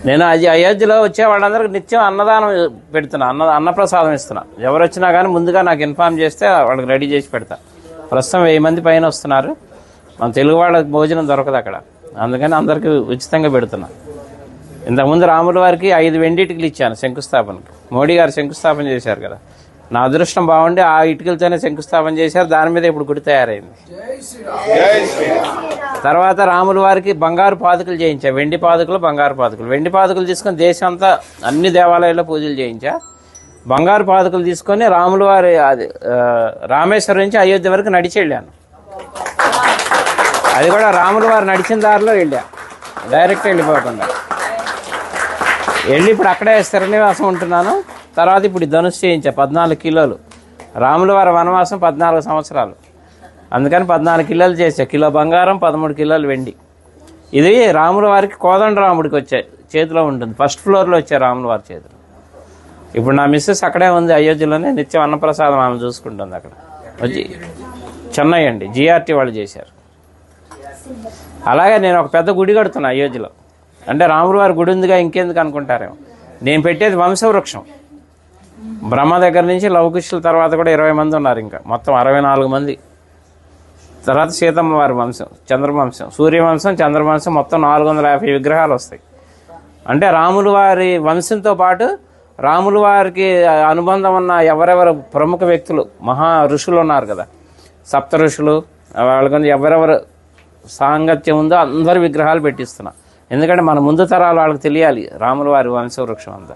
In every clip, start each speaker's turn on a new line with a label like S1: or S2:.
S1: నేను అది అయోధ్యలో వచ్చే వాళ్ళందరికీ నిత్యం అన్నదానం పెడుతున్నా, అన్నప్రసాదం ఇస్తున్నా. ఎవరు వచ్చినా కానీ ముందుగా నాకు ఇన్ఫార్మ్ చేస్తే వాళ్ళకి రెడీ చేసి పెడతా. ప్రస్తుతం 1000 మంది పైన వస్తున్నారు. మన తెలుగు వాళ్ళకి భోజనం దొరకదు అక్కడ, అందుకని అందరికీ ఉచితంగా పెడుతున్నా. ఇంతకుముందు రాముల వారికి 5 వెండి ఇటుకలు ఇచ్చాను శంకుస్థాపనకి. మోడీ గారు శంకుస్థాపన చేశారు కదా, నా అదృష్టం బాగుండి ఆ ఇటుకలతోనే శంకుస్థాపన చేశారు. దాని మీద ఇప్పుడు గుడి తయారైంది. తర్వాత రాముల వారికి బంగారు పాదుకలు చేయించా, వెండి పాదుకలు, బంగారు పాదుకలు. వెండి పాదుకలు తీసుకొని దేశం అంతా అన్ని దేవాలయాల్లో పూజలు చేయించా. బంగారు పాదుకలు తీసుకొని రాముల వారి రామేశ్వరం నుంచి అయోధ్య వరకు నడిచి వెళ్ళాను. అది కూడా రాముల వారు నడిచిన దారిలో వెళ్ళా, డైరెక్ట్ వెళ్ళిపోకుండా వెళ్ళి ఇప్పుడు అక్కడే స్థిరనివాసం ఉంటున్నాను. తర్వాత ఇప్పుడు ధనుసు చేయించా 14 కిలోలు. రాముల వారి వనవాసం 14 సంవత్సరాలు, అందుకని 14 కిలోలు చేసా. కిలో బంగారం, 13 కిలోలు వెండి. ఇది రాముల వారికి కోదండరాముడికి వచ్చాయి, చేతిలో ఉంటుంది. ఫస్ట్ ఫ్లోర్లో వచ్చాయి రాముల వారి చేతిలో. ఇప్పుడు నా మిస్సెస్ అక్కడే ఉంది అయోధ్యలోనే, నిత్యం అన్నప్రసాదం ఆమె చూసుకుంటుంది అక్కడ. వచ్చి చెన్నై అండి, జిఆర్టీ వాళ్ళు చేశారు. అలాగే నేను ఒక పెద్ద గుడి కడుతున్నా అయోధ్యలో. అంటే రాముల వారి గుడి ఉందిగా ఇంకెందుకు అనుకుంటారేమో. నేను పెట్టేది వంశవృక్షం. బ్రహ్మ దగ్గర నుంచి లవకుశుల తర్వాత కూడా 20 మంది ఉన్నారు, ఇంకా మొత్తం 64 మంది. తర్వాత సీతమ్మ వారి వంశం, చంద్రవంశం, సూర్యవంశం, చంద్రవంశం, మొత్తం 450 విగ్రహాలు వస్తాయి. అంటే రాముల వారి వంశంతో పాటు రాముల వారికి అనుబంధం ఉన్న ఎవరెవరు ప్రముఖ వ్యక్తులు, మహా ఋషులు ఉన్నారు కదా, సప్త ఋషులు, వాళ్ళకి ఎవరెవరు సాంగత్యం ఉందో అందరి విగ్రహాలు పెట్టిస్తున్నా. ఎందుకంటే మన ముందు తరాలు వాళ్ళకి తెలియాలి రాముల వారి వంశవృక్షం అంతా.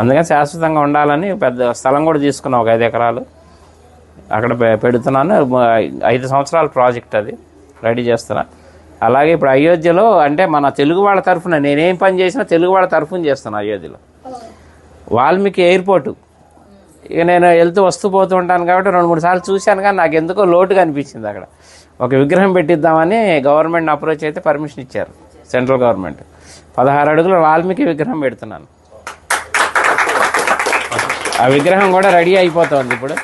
S1: అందుకని శాశ్వతంగా ఉండాలని పెద్ద స్థలం కూడా తీసుకున్నాం, ఒక 5 ఎకరాలు. అక్కడ పెడుతున్నాను. 5 సంవత్సరాల ప్రాజెక్ట్ అది, రెడీ చేస్తున్నా. అలాగే ఇప్పుడు అయోధ్యలో అంటే మన తెలుగు వాళ్ళ తరఫున నేనేం పని చేసినా తెలుగు వాళ్ళ తరఫున చేస్తాను. అయోధ్యలో వాల్మీకి ఎయిర్పోర్టు, ఇక నేను వెళ్తూ వస్తూ పోతూ ఉంటాను కాబట్టి 2-3 సార్లు చూశాను, కానీ నాకు ఎందుకో లోటుగా అనిపించింది. అక్కడ ఒక విగ్రహం పెట్టిద్దామని గవర్నమెంట్ అప్రోచ్ అయితే పర్మిషన్ ఇచ్చారు, సెంట్రల్ గవర్నమెంట్. 16 అడుగుల వాల్మీకి విగ్రహం పెడుతున్నాను. ఆ విగ్రహం కూడా రెడీ అయిపోతుంది ఇప్పుడు.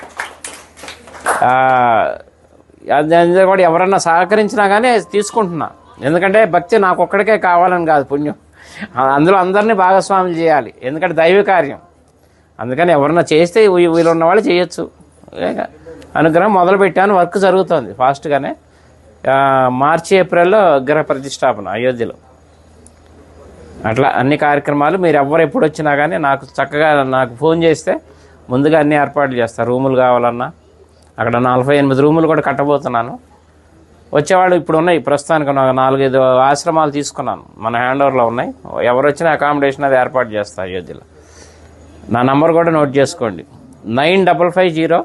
S1: అది కూడా ఎవరన్నా సహకరించినా కానీ తీసుకుంటున్నా. ఎందుకంటే భక్తి నాకు ఒక్కడికే కావాలని కాదు, పుణ్యం అందులో అందరినీ భాగస్వాములు చేయాలి. ఎందుకంటే దైవ కార్యం, అందుకని ఎవరన్నా చేస్తే వీళ్ళున్న వాళ్ళు చేయొచ్చు. అనుగ్రహం మొదలుపెట్టాను, వర్క్ జరుగుతుంది ఫాస్ట్గానే. మార్చి ఏప్రిల్లో విగ్రహ ప్రతిష్టాపన అయోధ్యలో. అట్లా అన్ని కార్యక్రమాలు మీరు ఎవరు ఎప్పుడు వచ్చినా కానీ నాకు చక్కగా నాకు ఫోన్ చేస్తే ముందుగా అన్ని ఏర్పాట్లు చేస్తారు. రూములు కావాలన్నా అక్కడ 48 రూములు కూడా కట్టబోతున్నాను. వచ్చేవాళ్ళు ఇప్పుడు ఉన్నాయి, ప్రస్తుతానికి 4-5 ఆశ్రమాలు తీసుకున్నాను, మన హ్యాండ్ ఓవర్లో ఉన్నాయి. ఎవరు వచ్చినా అకామిడేషన్ అది ఏర్పాటు చేస్తా అయోధ్యలో. నా నంబర్ కూడా నోట్ చేసుకోండి, 9550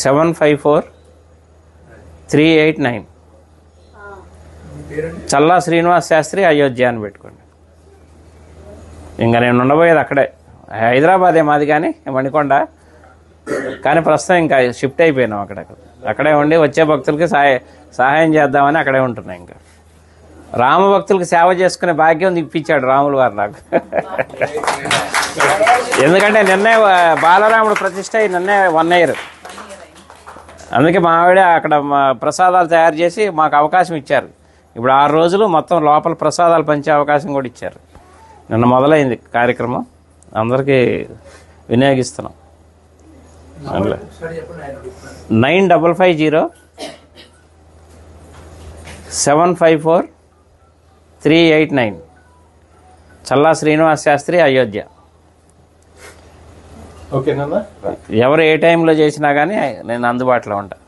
S1: 754-389. చల్లా శ్రీనివాస్ శాస్త్రి అయోధ్య అని పెట్టుకోండి. ఇంకా నేను ఉండబోయేది అక్కడే, హైదరాబాదే మాది కానీ మణికొండ, కానీ ప్రస్తుతం ఇంకా షిఫ్ట్ అయిపోయినాం అక్కడే ఉండి వచ్చే భక్తులకి సహాయం చేద్దామని అక్కడే ఉంటున్నాయి. ఇంకా రామ భక్తులకు సేవ చేసుకునే భాగ్యం ఇప్పించాడు రాముల వారు నాకు. ఎందుకంటే నిన్నే బాలరాముడు ప్రతిష్ట నిన్నే 1 year. అందుకే మా ఆవిడ అక్కడ ప్రసాదాలు తయారు చేసి మాకు అవకాశం ఇచ్చారు. ఇప్పుడు 6 రోజులు మొత్తం లోపల ప్రసాదాలు పంచే అవకాశం కూడా ఇచ్చారు. నిన్న మొదలైంది కార్యక్రమం, అందరికీ వినియోగిస్తున్నాం. 9550-754-389. చల్లా శ్రీనివాస్ శాస్త్రి అయోధ్య.
S2: ఓకేనా?
S1: ఎవరు ఏ టైంలో చేసినా కానీ నేను అందుబాటులో ఉంటాను.